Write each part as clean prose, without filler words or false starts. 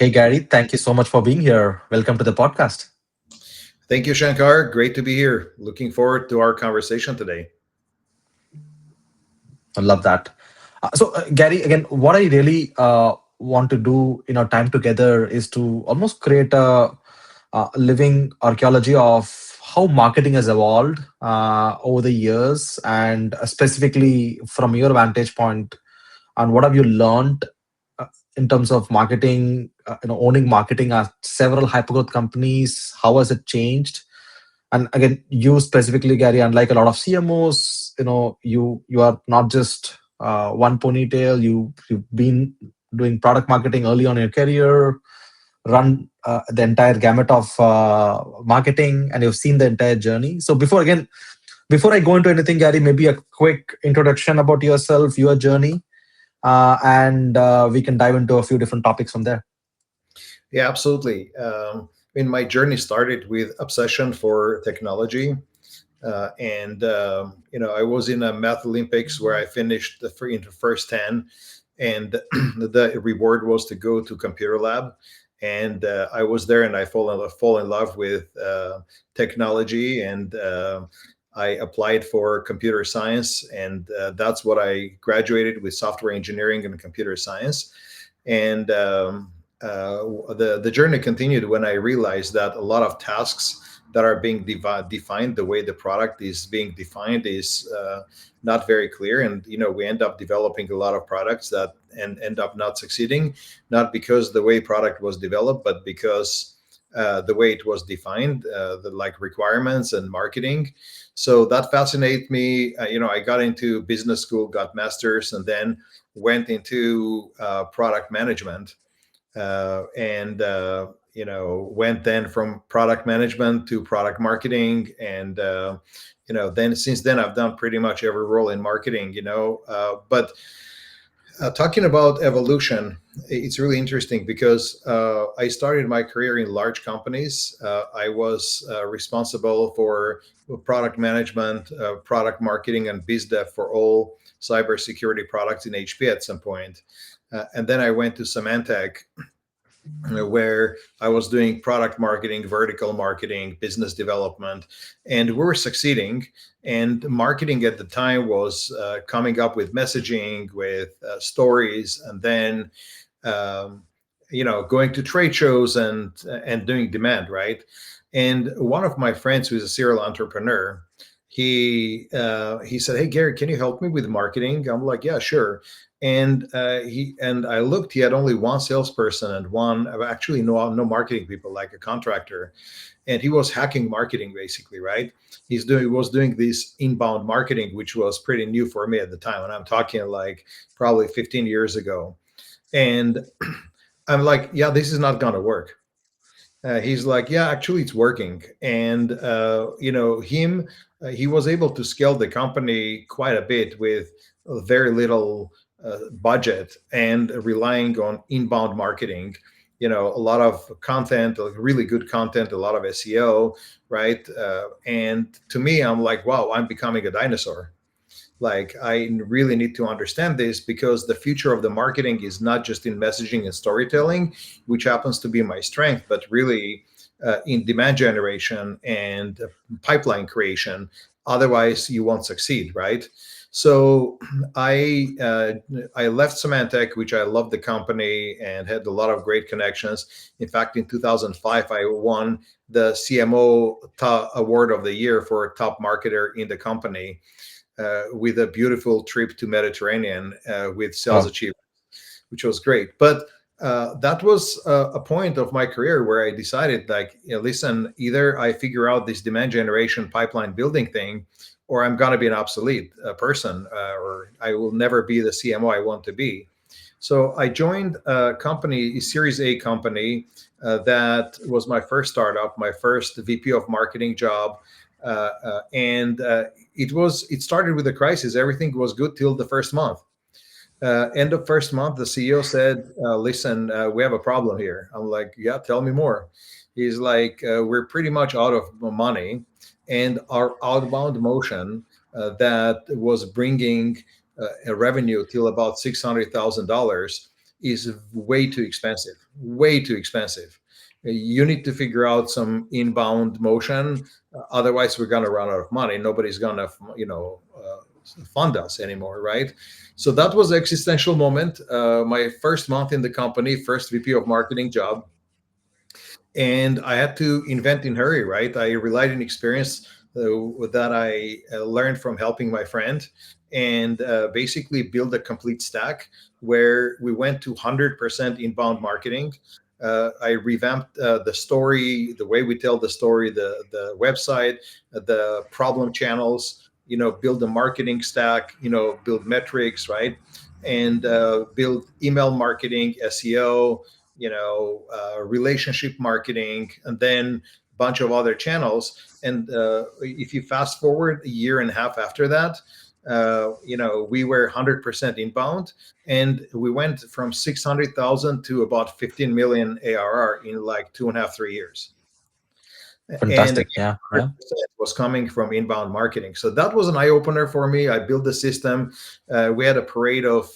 Hey, Gary, thank you so much for being here. Welcome to the podcast. Thank you, Shankar. Great to be here. Looking forward to our conversation today. I love that. Gary, again, what I really want to do in our time together is to almost create a living archaeology of how marketing has evolved over the years, and specifically from your vantage point, and what have you learned uh, in terms of marketing, owning marketing at several hypergrowth companies. How has it changed? And again, you specifically, Gary, unlike a lot of CMOs, you are not just one ponytail. You've been doing product marketing early on in your career, run the entire gamut of marketing, and you've seen the entire journey. So before I go into anything, Gary, maybe a quick introduction about yourself, your journey, and we can dive into a few different topics from there. Yeah, absolutely. My journey started with obsession for technology. I was in a math Olympics where I finished in the first 10, and the reward was to go to computer lab. And I was there, and I fall in love with technology, and I applied for computer science, and that's what I graduated with: software engineering and computer science. And the journey continued when I realized that a lot of tasks that are being defined, the way the product is being defined is not very clear, and we end up developing a lot of products that end up not succeeding, not because the way product was developed, but because the way it was defined, the like requirements and marketing. So that fascinated me. I got into business school, got masters, and then went into product management, and went then from product management to product marketing. And then since then I've done pretty much every role in marketing. But talking about evolution, it's really interesting because I started my career in large companies. I was responsible for product management, product marketing, and biz dev for all cybersecurity products in HP at some point. And then I went to Symantec, where I was doing product marketing, vertical marketing, business development, and we were succeeding. And marketing at the time was coming up with messaging, with stories, and then going to trade shows and doing demand, right? And one of my friends, who's a serial entrepreneur, he said, "Hey Gary, can you help me with marketing?" I'm like, "Yeah, sure." And I looked. He had only one salesperson and one, actually no marketing people, like a contractor, and he was hacking marketing basically, right? Was doing this inbound marketing, which was pretty new for me at the time, and I'm talking like probably 15 years ago. And I'm like, "Yeah, this is not gonna work." He's like, "Yeah, actually, it's working." And he was able to scale the company quite a bit with very little budget and relying on inbound marketing. A lot of content, like really good content, a lot of SEO, right? And to me, I'm like, wow, I'm becoming a dinosaur. Like, I really need to understand this, because the future of the marketing is not just in messaging and storytelling, which happens to be my strength, but really in demand generation and pipeline creation. Otherwise you won't succeed, right? So I left Symantec, which I loved the company and had a lot of great connections. In fact, in 2005 I won the CMO award of the year for top marketer in the company, with a beautiful trip to Mediterranean with sales Oh, achievement, which was great. But that was a point of my career where I decided, like, listen, either I figure out this demand generation pipeline building thing, or I'm going to be an obsolete person, or I will never be the CMO I want to be. So I joined a company, a Series A company, that was my first startup, my first VP of marketing job. And it started with a crisis. Everything was good till the first month. End of first month, the CEO said, "Listen, we have a problem here." I'm like, "Yeah, tell me more." He's like, "We're pretty much out of money, and our outbound motion that was bringing a revenue till about $600,000 is way too expensive, way too expensive. You need to figure out some inbound motion. Otherwise, we're going to run out of money. Nobody's going to, fund us anymore, right? So that was an existential moment. My first month in the company, first VP of marketing job, and I had to invent in hurry, right? I relied on experience that I learned from helping my friend, and basically build a complete stack where we went to 100% inbound marketing. I revamped the story, the way we tell the story, the website, the problem channels. Build the marketing stack. Build metrics, right, and build email marketing, SEO, relationship marketing, and then a bunch of other channels. And if you fast forward a year and a half after that, we were 100% inbound, and we went from 600,000 to about 15 million ARR in like 2.5, 3 years. And Fantastic. again, Yeah. Yeah. 100% was coming from inbound marketing. So that was an eye opener for me. I built the system. We had a parade of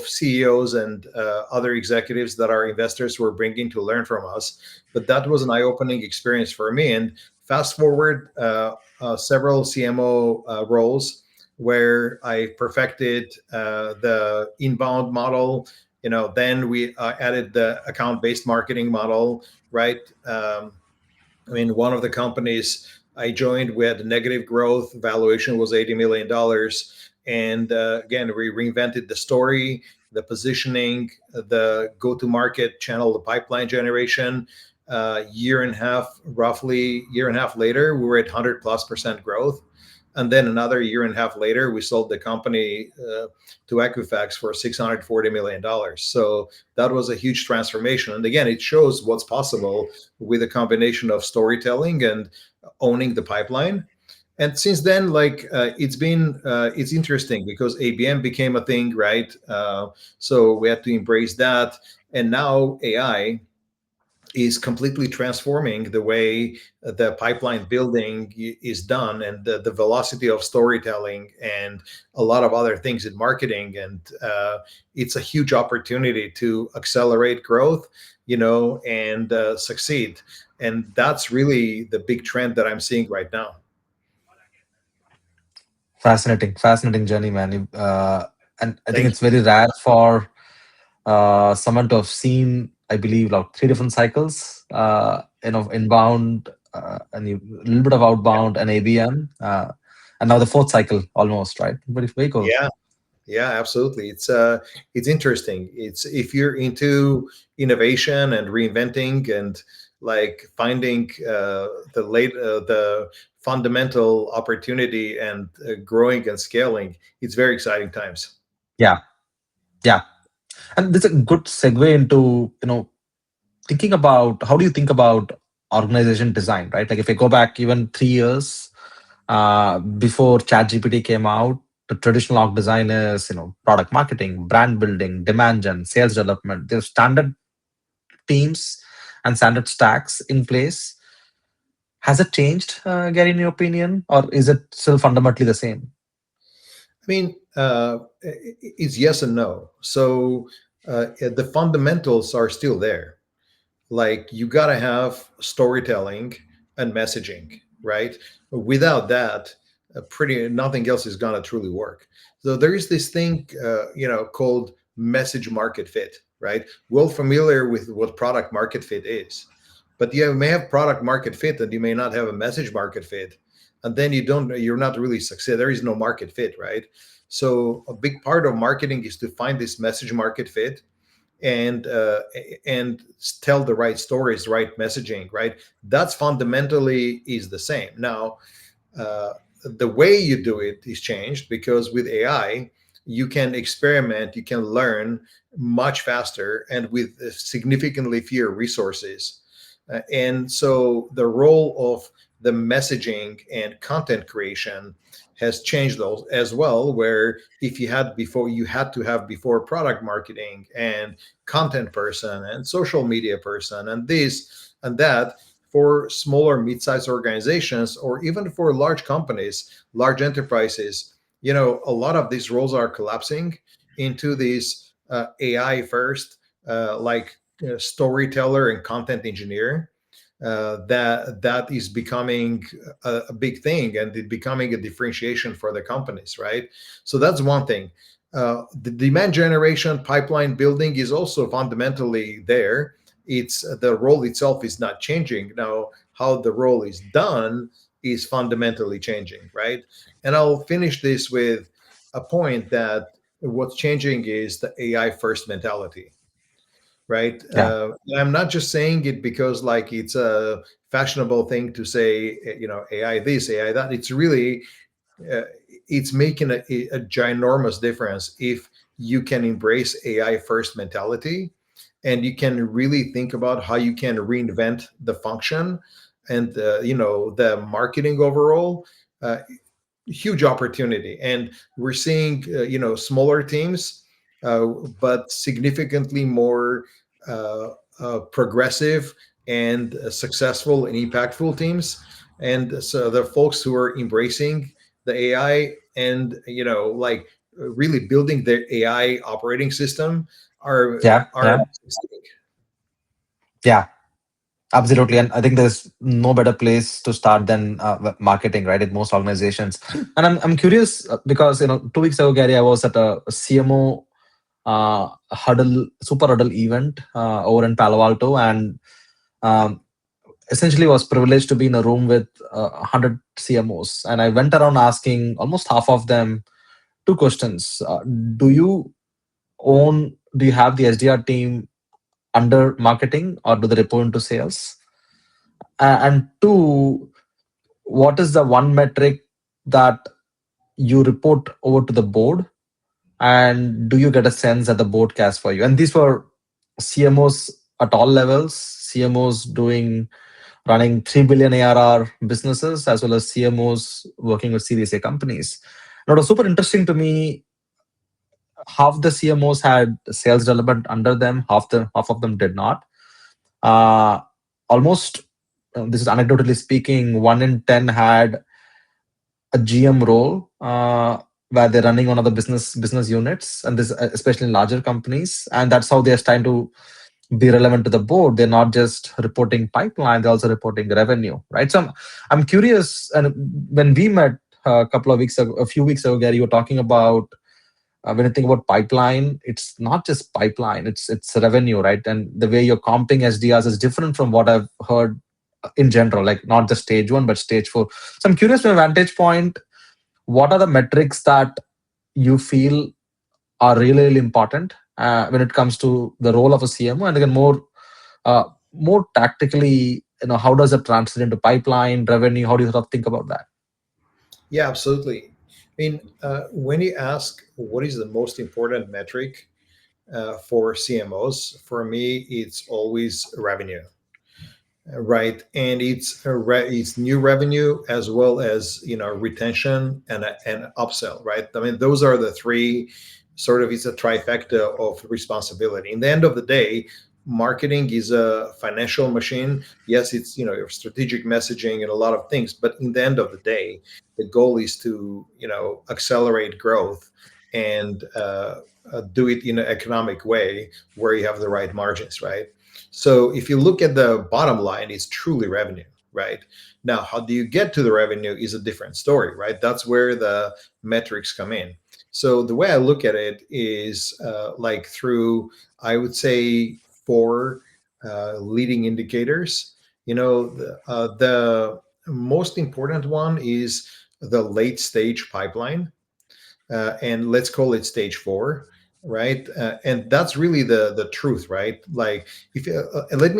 CEOs and other executives that our investors were bringing to learn from us. But that was an eye opening experience for me. And fast forward several CMO roles where I perfected the inbound model. Then we added the account based marketing model, right? One of the companies I joined, we had negative growth. Valuation was $80 million. And again, we reinvented the story, the positioning, the go-to-market channel, the pipeline generation. Year and a half, roughly year and a half later, we were at 100+% growth. And then another year and a half later, we sold the company to Equifax for $640 million. So that was a huge transformation. And again, it shows what's possible with a combination of storytelling and owning the pipeline. And since then, it's interesting because ABM became a thing, right? So we had to embrace that. And now AI is completely transforming the way the pipeline building is done, and the velocity of storytelling and a lot of other things in marketing. And it's a huge opportunity to accelerate growth, and succeed. And that's really the big trend that I'm seeing right now. Fascinating. Fascinating journey, man. And I think Thank it's very rare for someone to have seen, I believe, like three different cycles, inbound, a little bit of outbound and ABM, and now the fourth cycle almost, right? Very, very you. cool. Yeah, absolutely. It's interesting. It's if you're into innovation and reinventing and like finding the fundamental opportunity and growing and scaling, it's very exciting times. Yeah, yeah. And this is a good segue into, thinking about how do you think about organization design, right? Like if I go back even 3 years before ChatGPT came out, the traditional org design is, product marketing, brand building, demand gen, sales development. There's standard teams and standard stacks in place. Has it changed, Gary, in your opinion, or is it still fundamentally the same? It's yes and no. So the fundamentals are still there. Like you got to have storytelling and messaging, right? Without that, pretty nothing else is gonna truly work. So there is this thing, called message market fit, right? Well familiar with what product market fit is, but you may have product market fit and you may not have a message market fit, and then you're not really success. There is no market fit, right? So a big part of marketing is to find this message market fit, and tell the right stories, right messaging, right? That's fundamentally is the same. Now, the way you do it is changed because with AI, you can experiment, you can learn much faster and with significantly fewer resources. And so the role of the messaging and content creation has changed those as well, where if you had before, you had to have before product marketing and content person and social media person and this and that. For smaller mid-sized organizations or even for large companies, large enterprises, a lot of these roles are collapsing into these AI first, like storyteller and content engineer, that is becoming a big thing, and it becoming a differentiation for the companies, right? So that's one thing. The demand generation pipeline building is also fundamentally there. It's the role itself is not changing. Now how the role is done is fundamentally changing, right? And I'll finish this with a point that what's changing is the AI first mentality, right? Yeah, And I'm not just saying it because like it's a fashionable thing to say, AI this, AI that. It's really uh, it's making a ginormous difference if you can embrace AI first mentality, and you can really think about how you can reinvent the function and the marketing overall. Huge opportunity, and we're seeing smaller teams, but significantly more uh, progressive and successful and impactful teams. And so the folks who are embracing the AI and like really building their AI operating system yeah, are yeah, yeah. Absolutely, and I think there's no better place to start than marketing, right? In most organizations, and I'm curious because 2 weeks ago, Gary, I was at a CMO super huddle event over in Palo Alto, and um, essentially was privileged to be in a room with 100 CMOs, and I went around asking almost half of them two questions: Do you do you have the SDR team under marketing, or do they report into sales? And two, what is the one metric that you report over to the board, and do you get a sense that the board cares for you? And these were CMOs at all levels, CMOs running 3 billion ARR businesses, as well as CMOs working with Series A companies. And it was super interesting to me. Half the CMOs had sales development under them, half of them did not. Uh, Almost, this is anecdotally speaking, 1 in 10 had a GM role, where they're running one of the business units, and this especially in larger companies, and that's how they're trying to be relevant to the board. They're not just reporting pipeline; they're also reporting revenue, right? So I'm curious. And when we met a few weeks ago, Gary, you were talking about when you think about pipeline, it's not just pipeline; it's revenue, right? And the way you're comping SDRs is different from what I've heard in general, like not just stage one, but stage four. So I'm curious from a vantage point, what are the metrics that you feel are really, really important when it comes to the role of a CMO? And again, more tactically, how does it translate into pipeline revenue? How do you sort of think about that? Yeah, absolutely. I mean, when you ask what is the most important metric for CMOs, for me, it's always revenue, right? And it's new revenue as well as retention and upsell, right? I mean, those are the three. Sort of, it's a trifecta of responsibility. In the end of the day, marketing is a financial machine. Yes, it's your strategic messaging and a lot of things, but in the end of the day, the goal is to accelerate growth and do it in an economic way where you have the right margins, right? So if you look at the bottom line, it's truly revenue, right? Now, how do you get to the revenue is a different story, right? That's where the metrics come in. So the way I look at it is like through, I would say, four leading indicators. The most important one is the late stage pipeline, and let's call it stage four, right? And that's really the truth, right? Like, if let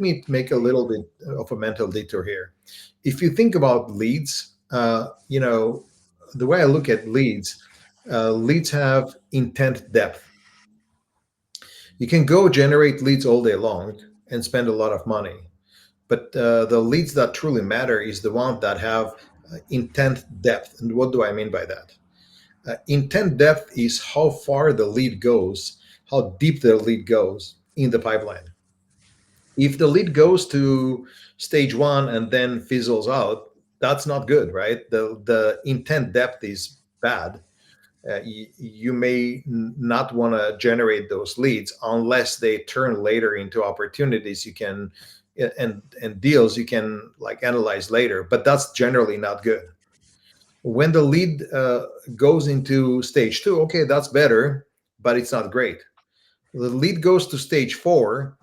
me make a little bit of a mental detour here. If you think about leads, the way I look at leads, leads have intent depth. You can go generate leads all day long and spend a lot of money, but the leads that truly matter is the ones that have intent depth. And what do I mean by that? Intent depth is how far the lead goes, how deep the lead goes in the pipeline. If the lead goes to stage one and then fizzles out, that's not good, right? The intent depth is bad. you may not want to generate those leads unless they turn later into opportunities you can and deals you can like analyze later, but that's generally not good. When the lead goes into stage two, okay, that's better, but it's not great. The lead goes to stage four.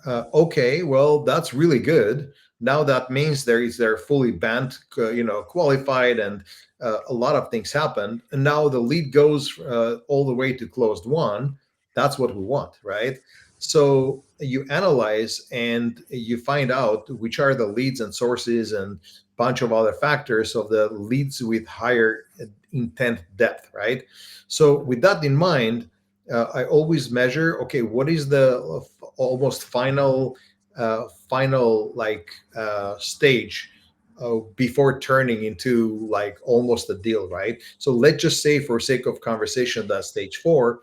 Okay, well, that's really good. Now that means they're fully banned, qualified, and a lot of things happen. And now the lead goes all the way to closed one. That's what we want, right? So you analyze and you find out which are the leads and sources and bunch of other factors of the leads with higher intent depth, right? So with that in mind, I always measure, okay, what is the almost final like stage before turning into like almost a deal, right? So let's just say, for sake of conversation, that stage four,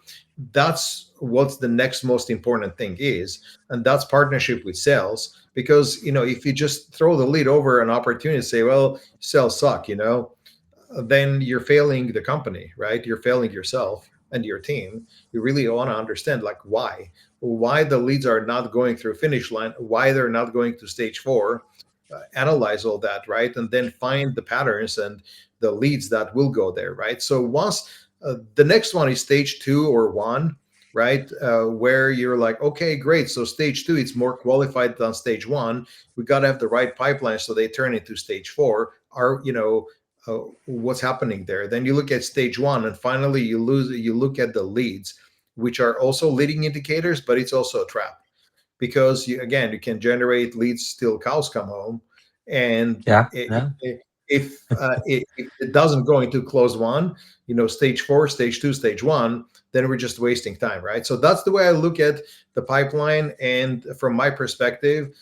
that's what's the next most important thing is, and that's partnership with sales. Because if you just throw the lead over an opportunity and say, well, sales suck, then you're failing the company, right? You're failing yourself and your team. You really want to understand like why the leads are not going through finish line, why they're not going to stage four. Analyze all that, right? And then find the patterns and the leads that will go there, right? So once the next one is stage two or one, right? Where you're like, okay, great. So stage two, it's more qualified than stage one. We got to have the right pipeline so they turn into stage four. What's happening there? Then you look at stage one, and finally you look at the leads, which are also leading indicators, but it's also a trap because you can generate leads till cows come home, and Yeah, yeah, if it doesn't go into closed one, stage four, stage two, stage one, then we're just wasting time, right? So that's the way I look at the pipeline. And from my perspective,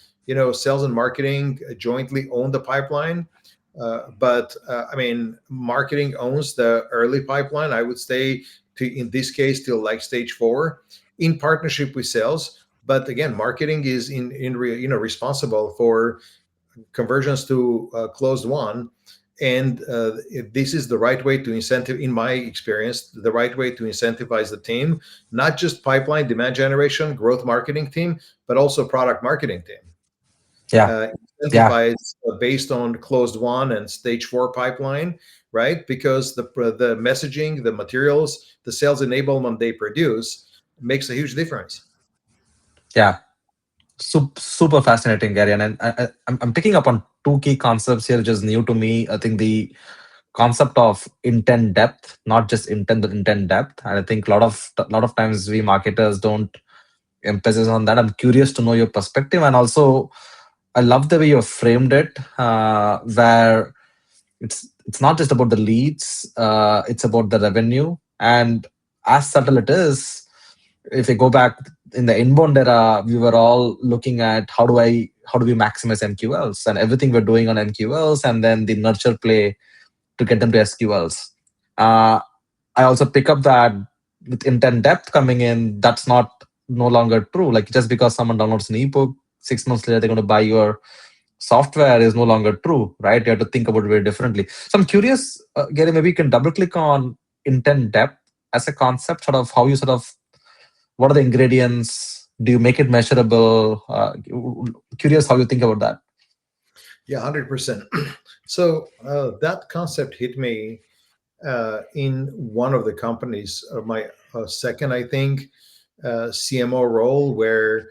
sales and marketing jointly own the pipeline. But I mean, marketing owns the early pipeline. I would say, in this case, till like stage four, in partnership with sales. But again, marketing is responsible for conversions to closed one. And this is the right way to incentive, in my experience, the right way to incentivize the team, not just pipeline demand generation, growth marketing team, but also product marketing team. yeah, Uh, yeah, Incentivize based on closed one and stage four pipeline, right? Because the messaging, the materials, the sales enablement they produce makes a huge difference. yeah. Super fascinating, Gary. And I'm picking up on two key concepts here, which is new to me. I think the concept of intent depth, not just intent, but intent depth. And I think a lot of times we marketers don't emphasis on that. I'm curious to know your perspective, and also I love the way you framed it, where it's not just about the leads, it's about the revenue. And as subtle it is, if we go back in the inbound era, we were all looking at how do we maximize MQLs, and everything we're doing on MQLs, and then the nurture play to get them to SQLs. Uh, I also pick up that with intent depth coming in, that's not no longer true. Like just because someone downloads an ebook, 6 months later they're going to buy your software is no longer true, right? You have to think about it very differently. So I'm curious, Gary, maybe you can double click on intent depth as a concept, sort of how you sort of, what are the ingredients? Do you make it measurable? Curious how you think about that. Yeah, 100%. So that concept hit me in one of the companies, my second, I think, CMO role, where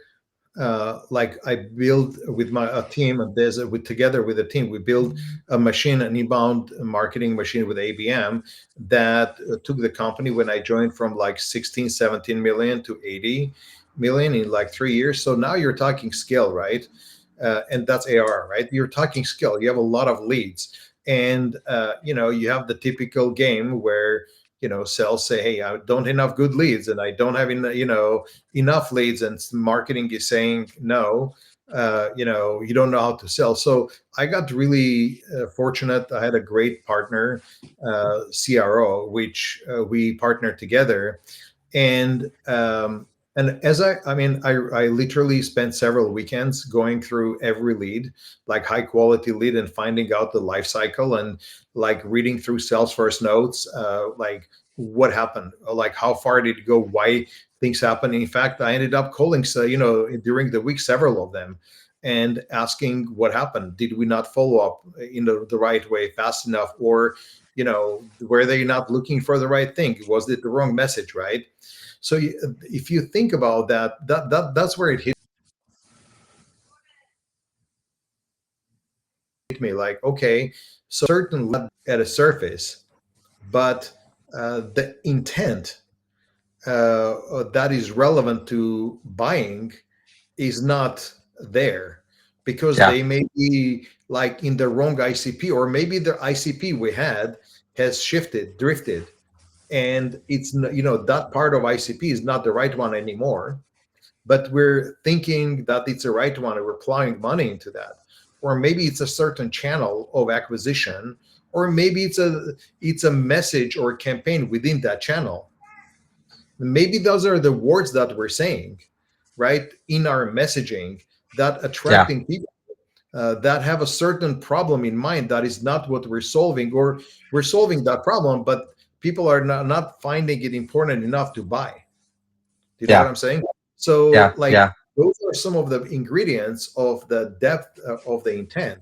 like I build with my a team, and with together with a team, we build a machine, an inbound marketing machine with ABM that took the company when I joined from like 16, 17 million to 80 million in like 3 years. So now you're talking scale, right? And that's AR, right? You're talking scale. You have a lot of leads, and you have the typical game where sales say, "Hey, I don't have enough good leads, and I don't have enough leads," and marketing is saying, "No, you don't know how to sell." So I got really fortunate. I had a great partner, CRO, which we partnered together, and as I literally spent several weekends going through every lead, like high quality lead, and finding out the life cycle, and like reading through Salesforce notes, like what happened, like how far did it go, why things happen. In fact, I ended up calling, so during the week, several of them, and asking what happened. Did we not follow up in the right way fast enough, or were they not looking for the right thing? Was it the wrong message, right? So if you think about that, that's where it hit me. Like, okay, so certain at a surface, but the intent that is relevant to buying is not there, because Yeah. they may be like in the wrong ICP, or maybe the ICP we had has shifted, drifted, and that part of ICP is not the right one anymore, but we're thinking that it's the right one and we're plowing money into that. Or maybe it's a certain channel of acquisition, or maybe it's a message or a campaign within that channel. Maybe those are the words that we're saying, right, in our messaging, that Yeah. attracting people that have a certain problem in mind that is not what we're solving, or we're solving that problem, but people are not finding it important enough to buy. Do you know what Yeah. I'm saying? So, Yeah. like, Yeah. those are some of the ingredients of the depth of the intent.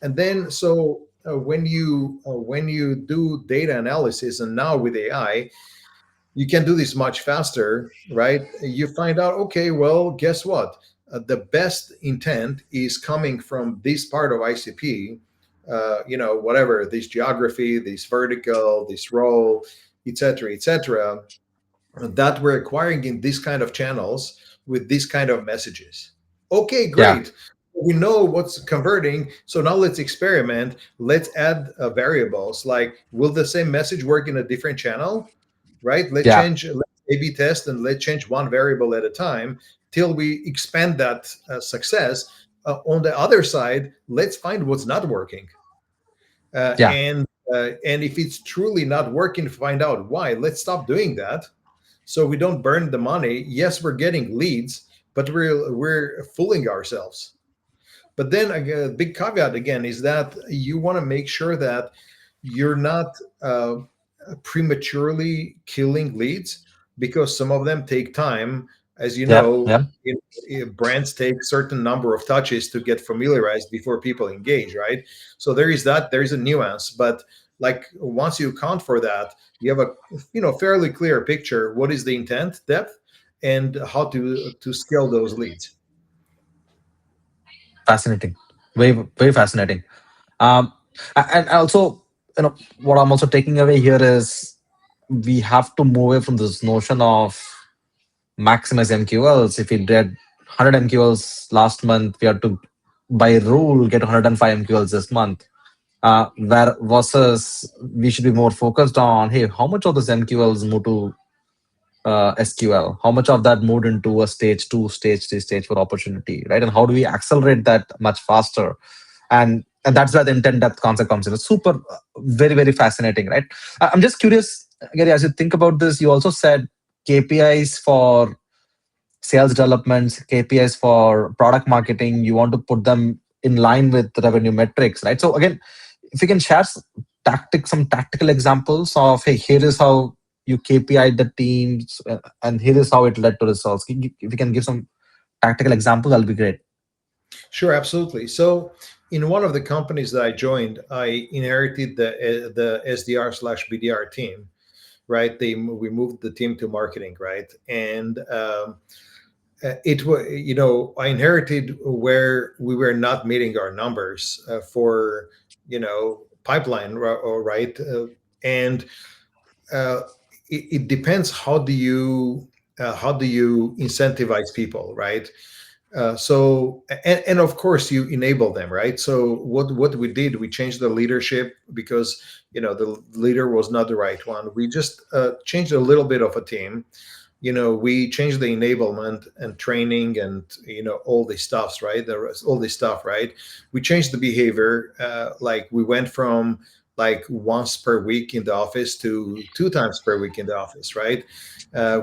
And then, so when you do data analysis, and now with AI, you can do this much faster, right? You find out, okay, well, guess what? The best intent is coming from this part of ICP, whatever, this geography, this vertical, this role, et cetera, that we're acquiring in this kind of channels with this kind of messages. Okay, Yeah. great. We know what's converting. So now let's experiment. Let's add variables, like, will the same message work in a different channel? Right? Yeah. Let's A/B test, and let's change one variable at a time till we expand that success. On the other side, let's find what's not working. Uh, Yeah. and and if it's truly not working, find out why. Let's stop doing that, so we don't burn the money. Yes, we're getting leads, but we're fooling ourselves. But then a big caveat again is that you want to make sure that you're not prematurely killing leads, because some of them take time. As you Yeah. know, Yeah. brands take certain number of touches to get familiarized before people engage, right? So there is that. There is a nuance, but like once you account for that, you have a fairly clear picture. What is the intent, depth, and how to scale those leads. Fascinating. Very, very fascinating. Um, and also, what I'm also taking away here is we have to move away from this notion of maximize MQLs. If we did 100 MQLs last month, we have to, by rule, get 105 MQLs this month. Where versus we should be more focused on, hey, how much of those MQLs move to SQL? How much of that moved into a stage two, stage three, stage four opportunity, right? And how do we accelerate that much faster? And that's where the intent depth concept comes in. It's super, very, very fascinating, right? I'm just curious, Gary, as you think about this, you also said KPIs for sales developments, KPIs for product marketing, you want to put them in line with the revenue metrics, right? So again, if you can share some tactical examples of, hey, here is how you KPI the teams, and here is how it led to results. If you can give some tactical examples, that'll be great. Sure, absolutely. So, in one of the companies that I joined, I inherited the SDR/BDR team. Right, we moved the team to marketing, right, and it was, I inherited where we were not meeting our numbers for pipeline, right, and uh, it depends how do you incentivize people, right? So, and of course you enable them, right? So what we did, we changed the leadership, because the leader was not the right one. We just changed a little bit of a team. We changed the enablement and training, and all these stuffs, right? All this stuff, right? We changed the behavior. Like, we went from like once per week in the office to 2 times per week in the office, right?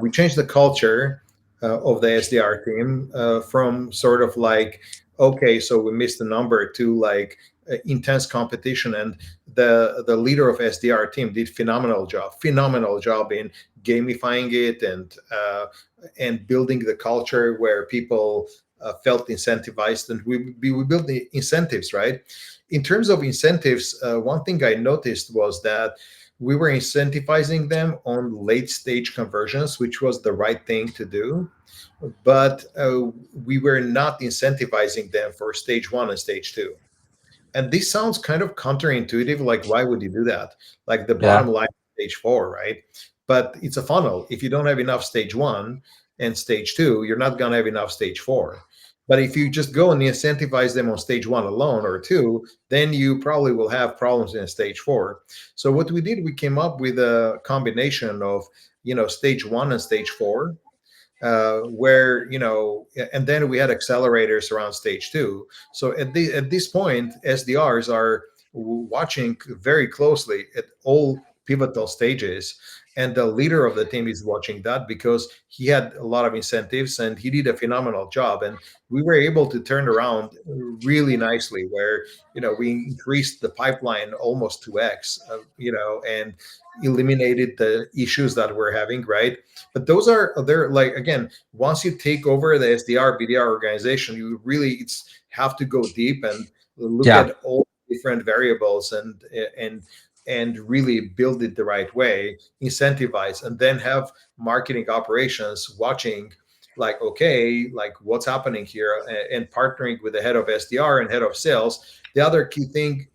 We changed the culture of the SDR team, from sort of like, okay, so we missed the number, to like, intense competition. And the leader of SDR team did phenomenal job in gamifying it, and building the culture where people felt incentivized, and we built the incentives, right? In terms of incentives, one thing I noticed was that we were incentivizing them on late stage conversions, which was the right thing to do, but we were not incentivizing them for stage one and stage two. And this sounds kind of counterintuitive. Like, why would you do that? Like the bottom Yeah. line, stage four, right? But it's a funnel. If you don't have enough stage one and stage two, you're not going to have enough stage four. But if you just go and incentivize them on stage one alone or two, then you probably will have problems in stage four. So what we did, we came up with a combination of, stage one and stage four, where, and then we had accelerators around stage two. So at this point, SDRs are watching very closely at all pivotal stages, and the leader of the team is watching that because he had a lot of incentives and he did a phenomenal job. And we were able to turn around really nicely, where we increased the pipeline almost 2x, and eliminated the issues that we're having, right? But they're like, again, once you take over the SDR BDR organization, you really it's have to go deep and look Yeah. at all different variables, and really build it the right way, incentivize, and then have marketing operations watching, like, okay, like what's happening here, and partnering with the head of SDR and head of sales. The other key thing,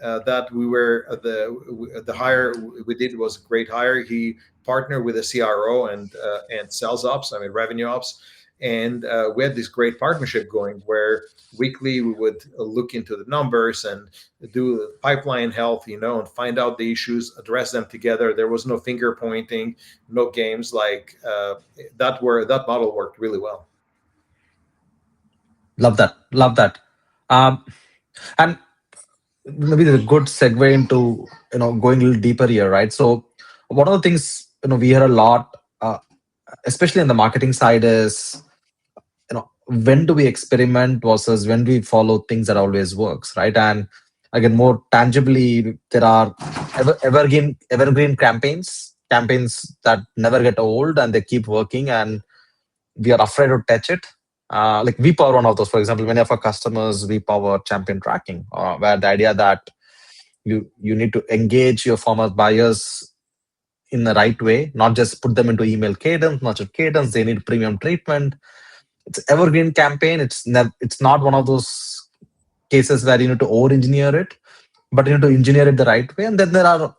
that we were the hire we did was a great hire. He partnered with a CRO and sales ops, I mean revenue ops, and we had this great partnership going where weekly we would look into the numbers and do pipeline health, and find out the issues, address them together. There was no finger pointing, no games, like that model worked really well. Love that. Love that. And maybe there's a good segue into going a little deeper here, right? So one of the things we hear a lot, especially on the marketing side, is when do we experiment versus when do we follow things that always works, right? And again, more tangibly, there are evergreen campaigns that never get old and they keep working, and we are afraid to touch it. Like we power one of those. For example, many of our customers, we power champion tracking, where the idea that you need to engage your former buyers in the right way, not just put them into email cadence, nurture cadence. They need premium treatment. It's evergreen campaign. It's not one of those cases where you need to over engineer it, but you need to engineer it the right way. And then there are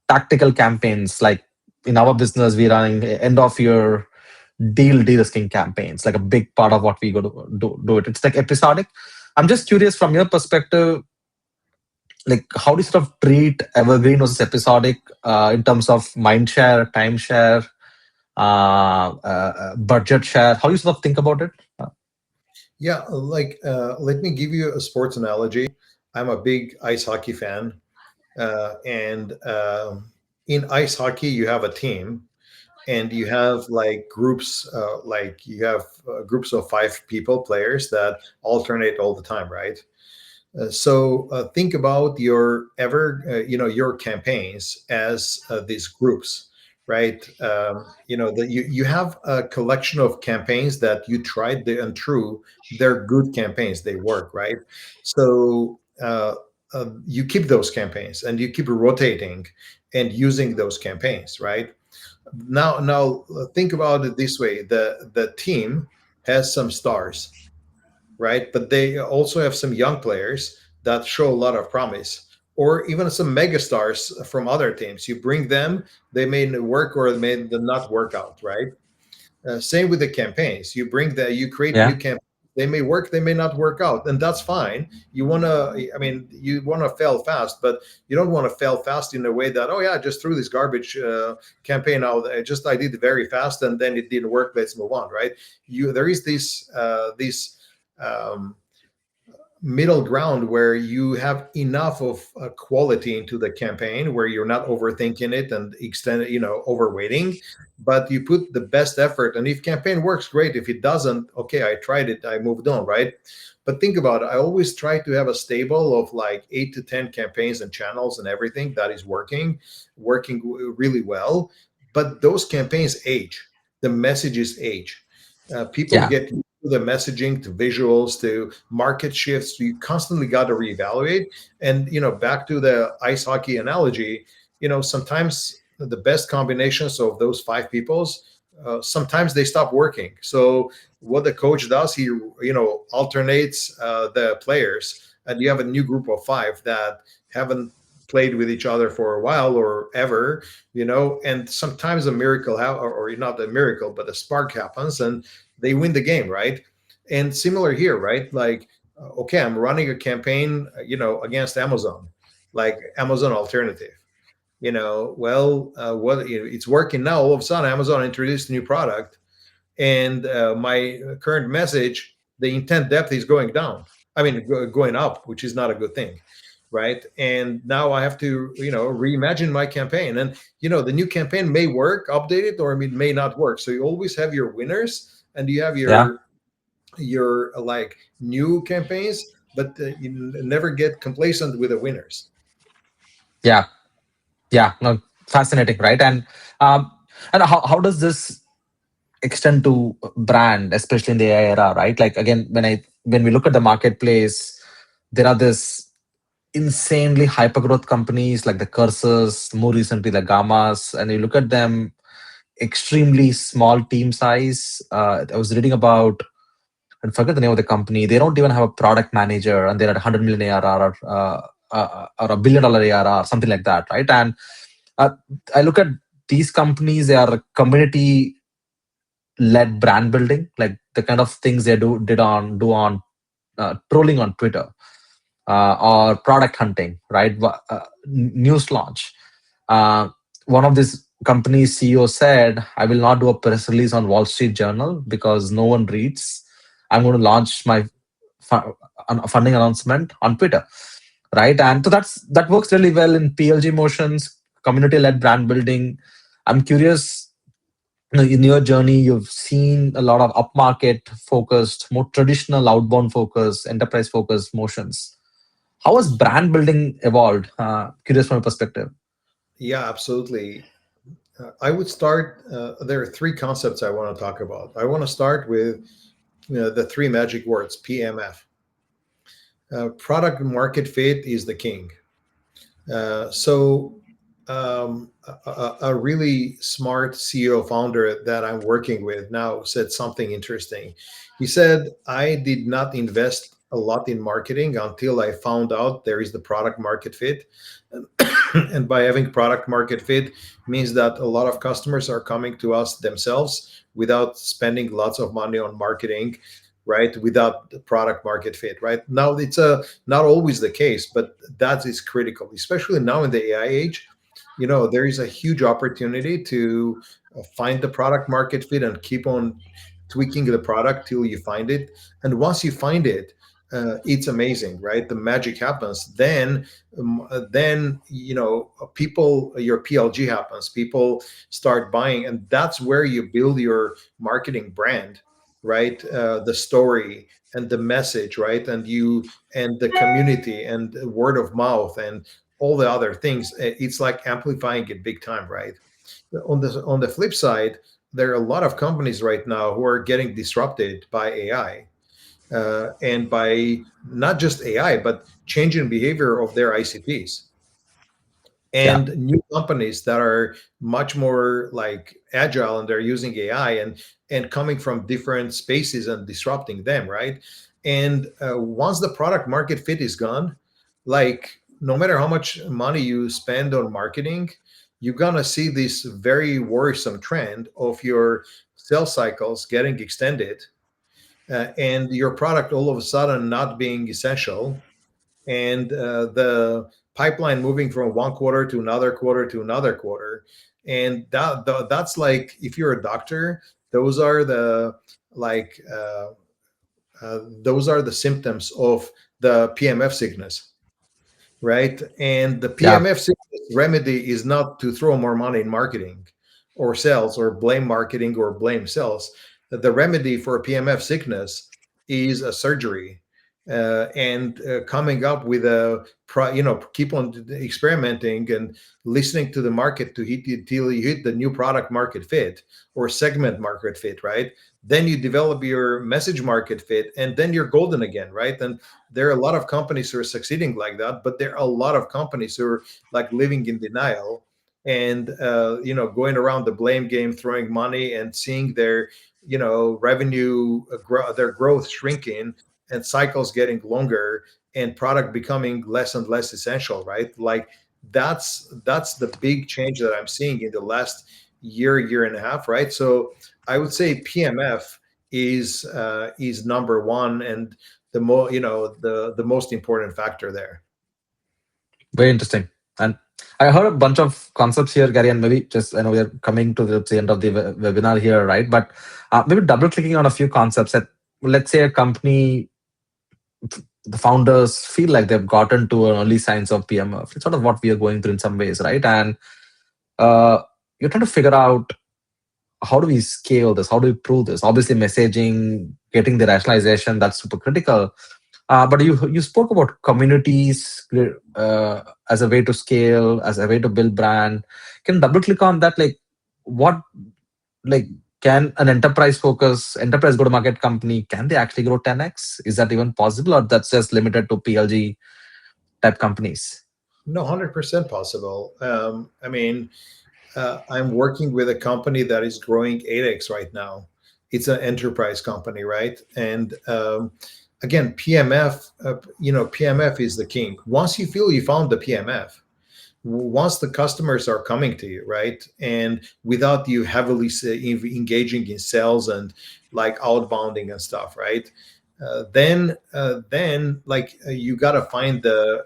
tactical campaigns. Like in our business, we're running end of year deal de-risking campaigns, like a big part of what we go to do it. It's like episodic. I'm just curious from your perspective, like how do you sort of treat evergreen versus episodic, in terms of mind share, time share, budget share? How do you sort of think about it? Yeah, like, let me give you a sports analogy. I'm a big ice hockey fan, and in ice hockey, you have a team, and you have like groups, like you have groups of 5 people, players that alternate all the time, right? So think about your campaigns as these groups, right? That you have a collection of campaigns that you tried and true. They're good campaigns, they work, right? So you keep those campaigns and you keep rotating and using those campaigns, right? Now think about it this way: the team has some stars, right? But they also have some young players that show a lot of promise, or even some mega stars from other teams. You bring them, they may work or they may not work out, right? Same with the campaigns. You create new Yeah. campaigns. They may work, they may not work out, and that's fine. You want to fail fast, but you don't want to fail fast in a way that, oh yeah, I just threw this garbage campaign out. I did it very fast, and then it didn't work. Let's move on, right? There is this um, middle ground where you have enough of quality into the campaign, where you're not overthinking it and extend, overweighting, but you put the best effort. And if campaign works, great. If it doesn't, okay, I tried it, I moved on, right? But think about it. I always try to have a stable of like 8 to 10 campaigns and channels and everything that is working really well. But those campaigns age, the messages age. People Yeah. get used to the messaging, to visuals, to market shifts. You constantly got to reevaluate. And back to the ice hockey analogy, sometimes the best combinations of those five peoples, sometimes they stop working. So what the coach does, he alternates the players, and you have a new group of five that haven't played with each other for a while or ever, and sometimes a miracle or not a miracle, but a spark happens, and they win the game, right? And similar here, right? Like, okay, I'm running a campaign, against Amazon, like Amazon alternative. Well, it's working now. All of a sudden, Amazon introduced a new product, and my current message, the intent depth is going down. I mean, going up, which is not a good thing, right? And now I have to, reimagine my campaign. And the new campaign may work, update it, or it may not work. So you always have your winners, and you have Yeah. your like new campaigns, but you never get complacent with the winners. Yeah. Yeah. No, fascinating, right? Um, and how does this extend to brand, especially in the AI era, right? Like again, when we look at the marketplace, there are this insanely hyper growth companies like the Cursors, more recently the Gammas, and you look at them, extremely small team size. I was reading about, I forget the name of the company. They don't even have a product manager, and they're at 100 million ARR or $1 billion ARR, something like that, right? And uh, I look at these companies; they are community led brand building, like the kind of things they do on trolling on Twitter, or product hunting, right? News launch. Uh, One of these company's CEO said, "I will not do a press release on Wall Street Journal because no one reads. I'm going to launch my funding announcement on Twitter." Right, and so that works really well in PLG motions, community-led brand building. I'm curious, in your journey, you've seen a lot of upmarket focused, more traditional outbound focused, enterprise focused motions. How has brand building evolved? Curious from your perspective. Yeah, absolutely. I would start. There are three concepts I want to talk about. I want to start with the three magic words: PMF. Product market fit is the king. So a really smart CEO founder that I'm working with now said something interesting. He said, I did not invest a lot in marketing until I found out there is the product market fit. And by having product market fit means that a lot of customers are coming to us themselves without spending lots of money on marketing, right? Without the product market fit, right? Now it's not always the case, but that is critical, especially now in the AI age. There is a huge opportunity to find the product market fit and keep on tweaking the product till you find it. And once you find it, it's amazing, right? The magic happens. Then people, your PLG happens. People start buying, and that's where you build your marketing brand, right? The story and the message, right? And the community and word of mouth and all the other things. It's like amplifying it big time, right? On the flip side, there are a lot of companies right now who are getting disrupted by AI, and by not just AI, but changing behavior of their ICPs, Yeah, and new companies that are much more like agile, and they're using AI and coming from different spaces and disrupting them, right? And once the product market fit is gone, like no matter how much money you spend on marketing, you're gonna see this very worrisome trend of your sales cycles getting extended, and your product all of a sudden not being essential, and the pipeline moving from one quarter to another quarter to another quarter. And that's like, if you're a doctor, those are the like those are the symptoms of the PMF sickness, right? And the Yeah. PMF remedy is not to throw more money in marketing or sales or blame marketing or blame sales. The remedy for PMF sickness is a surgery, and coming up with a keep on experimenting and listening to the market to hit till you hit the new product market fit or segment market fit, right? Then you develop your message market fit, and then you're golden again, right? And there are a lot of companies who are succeeding like that, but there are a lot of companies who are like living in denial and going around the blame game, throwing money and seeing their revenue their growth shrinking and cycles getting longer and product becoming less and less essential, right? Like that's the big change that I'm seeing in the last year and a half, right? So I would say PMF is number one, and the most important factor there. Very interesting. And I heard a bunch of concepts here, Gary, and maybe just I know we are coming to the end of the webinar here, right? But maybe double clicking on a few concepts that, let's say, a company, the founders feel like they've gotten to an early signs of PMF. It's sort of what we are going through in some ways, right? And you're trying to figure out, how do we scale this? How do we prove this? Obviously, messaging, getting the rationalization, that's super critical. But you spoke about communities as a way to scale, as a way to build brand. Can you double click on that? Like, what, like, can an enterprise go to market company, can they actually grow 10x? Is that even possible, or that's just limited to PLG type companies? No, 100% possible. I mean, I'm working with a company that is growing 8x right now. It's an enterprise company, right? And again, PMF, PMF is the king. Once you feel you found the PMF, once the customers are coming to you, right, and without you heavily engaging in sales and like outbounding and stuff, right, then like you got to find the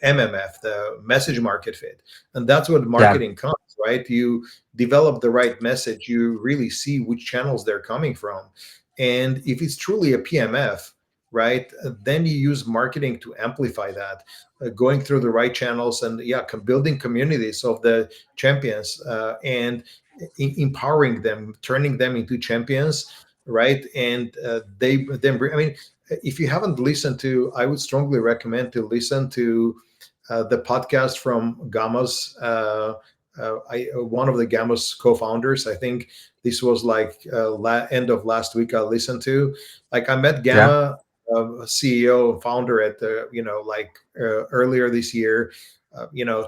MMF, the message market fit, and that's what Yeah, marketing comes, right? You develop the right message, you really see which channels they're coming from, and if it's truly a PMF, right, then you use marketing to amplify that, going through the right channels, and yeah, building communities of the champions, and empowering them, turning them into champions, right? And they then bring, I mean, if you haven't listened to, I would strongly recommend to listen to the podcast from Gamma's, one of the Gamma's co-founders. I think this was like end of last week. I listened to, like, I met yeah, Gamma, CEO founder at the, earlier this year.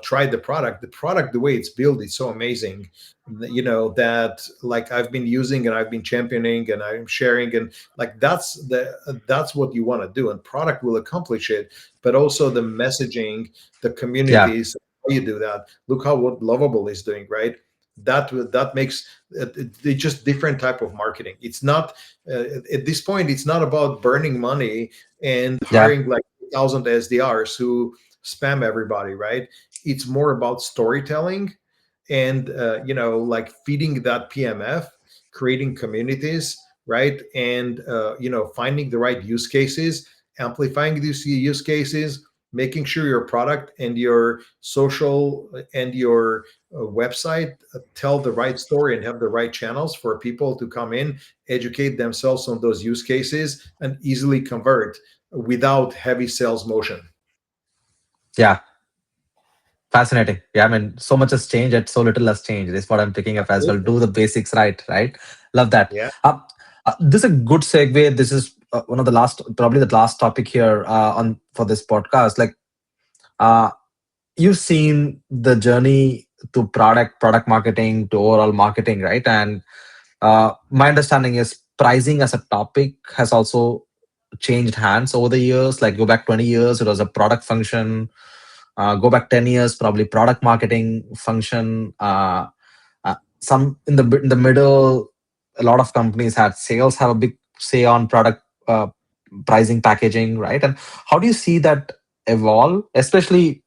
Tried the product, the way it's built, it's so amazing, that like I've been using and I've been championing and I'm sharing, and like that's what you want to do, and product will accomplish it, but also the messaging, the yeah, communities, how you do that. Look how what Lovable is doing, right? That makes it's just different type of marketing. It's not at this point, it's not about burning money and yeah, hiring like 1,000 SDRs who spam everybody, right? It's more about storytelling and like feeding that PMF, creating communities, right? And finding the right use cases, amplifying these use cases, making sure your product and your social and your website tell the right story and have the right channels for people to come in, educate themselves on those use cases, and easily convert without heavy sales motion. yeah. Fascinating. Yeah, I mean, so much has changed, yet so little has changed. Is what I'm picking up as well. Absolutely. Do the basics right, right? Love that. Yeah. This is a good segue. This is one of the last, probably the last topic here on for this podcast. Like, uh, you've seen the journey to product marketing, to overall marketing, right? And my understanding is pricing as a topic has also changed hands over the years. Like, go back 20 years, it was a product function. Go back 10 years, probably product marketing function. Some in the middle, a lot of companies had sales have a big say on product pricing, packaging, right? And how do you see that evolve, especially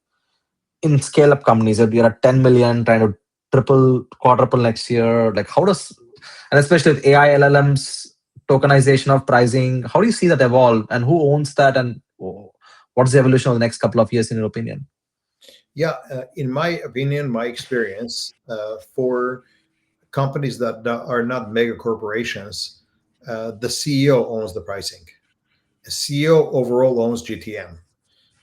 in scale up companies? If you're at 10 million, trying to quadruple next year, like how does, and especially with AI LLMs tokenization of pricing. How do you see that evolve, and who owns that, and what's the evolution of the next couple of years, in your opinion? Yeah, in my opinion, my experience, for companies that are not mega corporations, the CEO owns the pricing. The CEO overall owns GTM.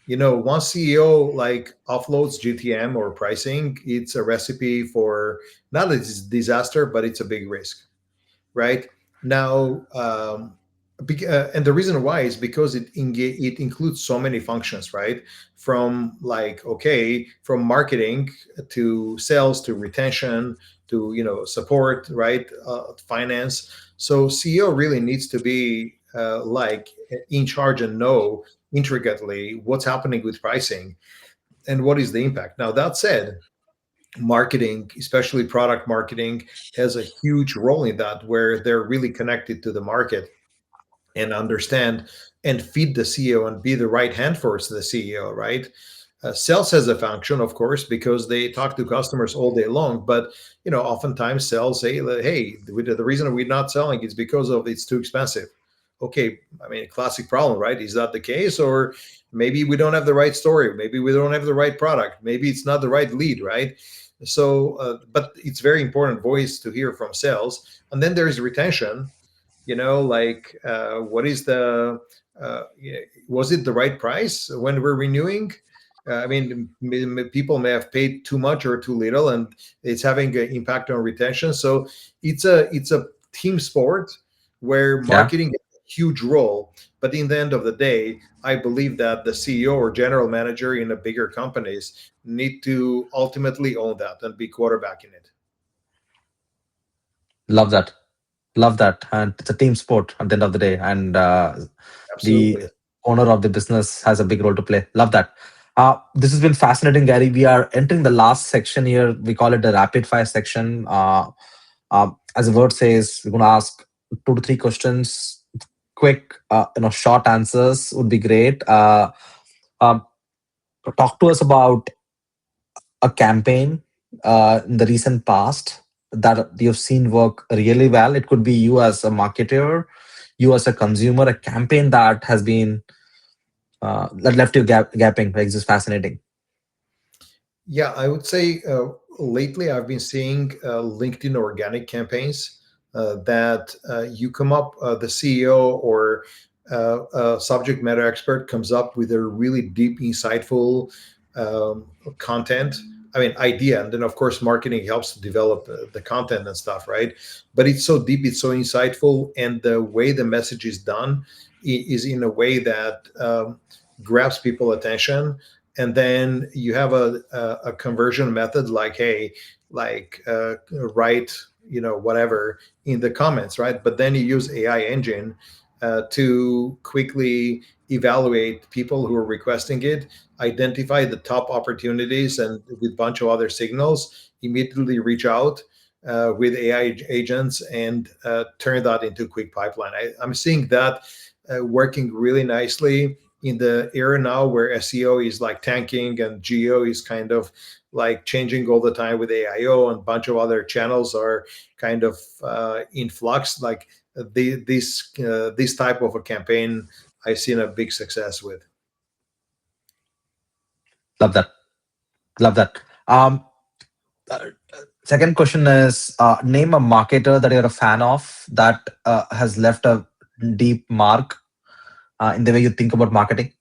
Once CEO like offloads GTM or pricing, it's a recipe for not a disaster, but it's a big risk, right? Now, and the reason why is because it includes so many functions, right? From like, okay, from marketing to sales to retention to support, right? Finance. So CEO really needs to be like in charge and know intricately what's happening with pricing and what is the impact. Now that said, marketing, especially product marketing, has a huge role in that, where they're really connected to the market and understand and feed the CEO and be the right hand for the CEO, right? Sales has a function, of course, because they talk to customers all day long. But oftentimes sales say, "Hey, the reason we're not selling is because of it's too expensive." Okay, I mean, classic problem, right? Is that the case, or maybe we don't have the right story? Maybe we don't have the right product. Maybe it's not the right lead, right? So, but it's very important voice to hear from sales, and then there is retention. Like what is the yeah, was it the right price when we're renewing? I mean, people may have paid too much or too little, and it's having an impact on retention. So it's a team sport where Yeah, marketing has a huge role. But in the end of the day, I believe that the CEO or general manager in the bigger companies need to ultimately own that and be quarterbacking it. love that. Love that. And it's a team sport at the end of the day. And the Absolutely. owner of the business has a big role to play. Love that. This has been fascinating, Gary. We are entering the last section here. We call it the rapid fire section. As the word says, we're going to ask 2 to 3 questions. Quick, short answers would be great. Um, Talk to us about a campaign in the recent past that you've seen work really well. It could be you as a marketer, you as a consumer, a campaign that has been that left you gapping. Like, this is fascinating. Yeah, I would say lately I've been seeing LinkedIn organic campaigns that you come up, the CEO or a subject matter expert comes up with a really deep, insightful content. I mean, idea, and then of course marketing helps to develop the content and stuff, right? But it's so deep, it's so insightful, and the way the message is done is in a way that grabs people attention. And then you have a conversion method like, hey, like write whatever in the comments, right? But then you use AI engine to quickly evaluate people who are requesting it, identify the top opportunities, and with a bunch of other signals immediately reach out with AI agents and turn that into a quick pipeline. I'm seeing that working really nicely in the era now where SEO is like tanking and geo is kind of like changing all the time with AIO, and a bunch of other channels are kind of in flux. Like this type of a campaign, I've seen a big success with. Love that. Love that. Uh, Second question is, name a marketer that you're a fan of that has left a deep mark in the way you think about marketing.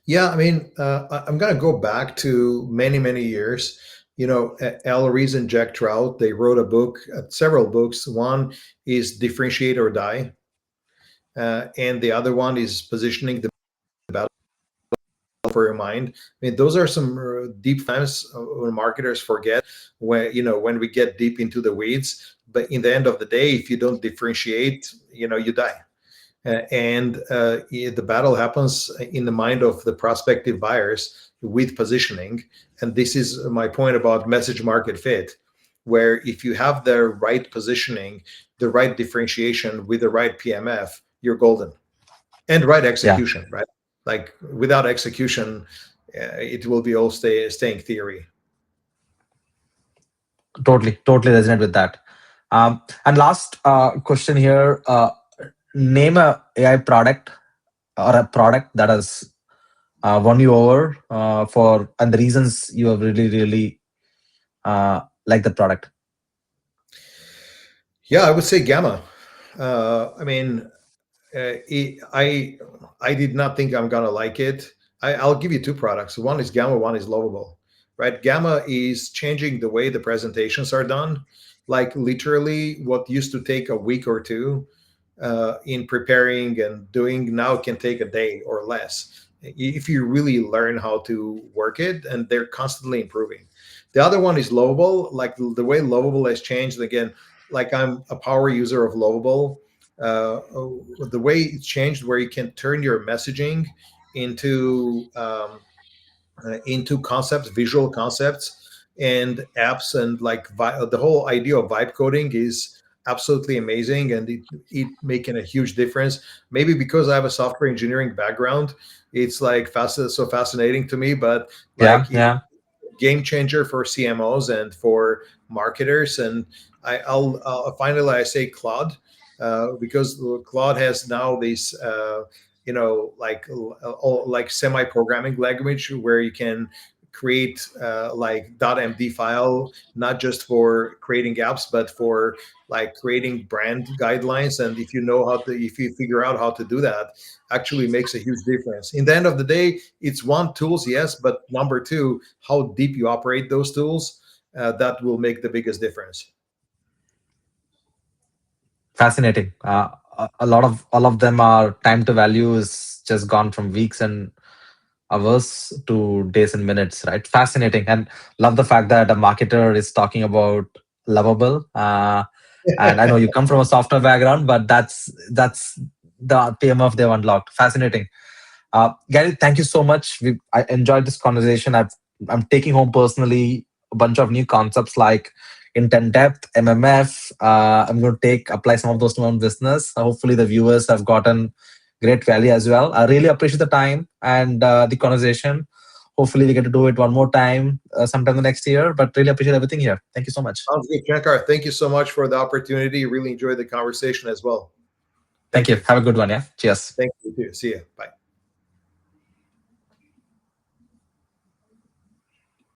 Yeah, I mean, I'm gonna go back to many, many years. Al Rees and Jack Trout, they wrote a book, several books. One is Differentiate or Die, and the other one is Positioning the Battle for Your Mind. I mean, those are some deep times when marketers forget when we get deep into the weeds. But in the end of the day, if you don't differentiate, you die. The battle happens in the mind of the prospective buyers with positioning. And this is my point about message market fit, where if you have the right positioning, the right differentiation with the right PMF, you're golden. And right Yeah, execution, right? Like without execution, it will be all staying theory. totally resonate with that. And last question here: name a AI product or a product that has won you over for, and the reasons you have really like the product. Yeah, I would say Gamma. I mean, I did not think I'm gonna like it. I'll give you two products. One is Gamma, one is Lovable. Right? Gamma is changing the way the presentations are done. Like literally, what used to take a week or two in preparing and doing now can take a day or less if you really learn how to work it, and they're constantly improving. The other one is Lovable. Like the way Lovable has changed again. Like I'm a power user of Lovable, the way it's changed where you can turn your messaging into concepts, visual concepts and apps, and like the whole idea of vibe coding is absolutely amazing, and it making a huge difference. Maybe because I have a software engineering background, it's like so fascinating to me, but Yeah, like yeah, game changer for CMOs and for marketers. And I'll finally I say Claude, because Claude has now this like semi programming language where you can create like .md file, not just for creating apps but for like creating brand guidelines. And if you figure out how to do that, actually makes a huge difference. In the end of the day, it's one tools, yes, but number two, how deep you operate those tools, that will make the biggest difference. fascinating. A lot of all of them are time to value is just gone from weeks and hours to days and minutes, right? Fascinating, and love the fact that a marketer is talking about Lovable. And I know you come from a software background, but that's the PMF they've unlocked. Fascinating. Gary, thank you so much. I enjoyed this conversation. I'm taking home personally a bunch of new concepts like intent depth, MMF. I'm going to apply some of those to my own business. Hopefully, the viewers have gotten great value as well. I really appreciate the time and the conversation. Hopefully, we get to do it one more time sometime the next year. But really appreciate everything here. Thank you so much. Sounds good, Shankar. Thank you so much for the opportunity. Really enjoyed the conversation as well. Thank Thank you. you. Have a good one. Yeah. Cheers. Thank you too. See you. Bye.